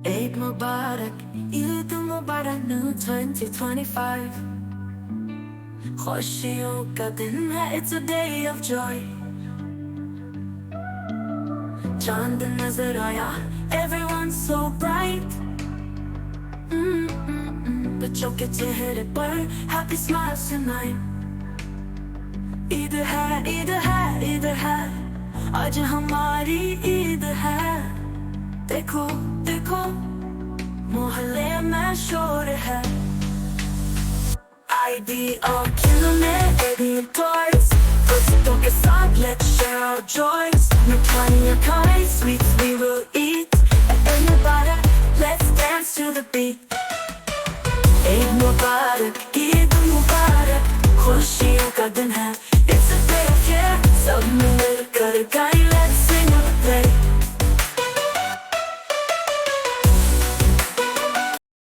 Eid Mubarak, Eid Mubarak new 2025 खुशियों का दिन है, it's a day of joy. चांद नजर आया, everyone's so bright. बच्चों के चेहरे पर happy smiles tonight. ईद है, ईद है, ईद है, आज हमारी ईद है. देखो देखो मोहल्ले में शोर है. ID और खिलौने baby toys, दोस्तों के साथ let's share our joys. मिठाइयाँ खाएं, sweets we will eat. Eid Mubarak, let's dance to the beat.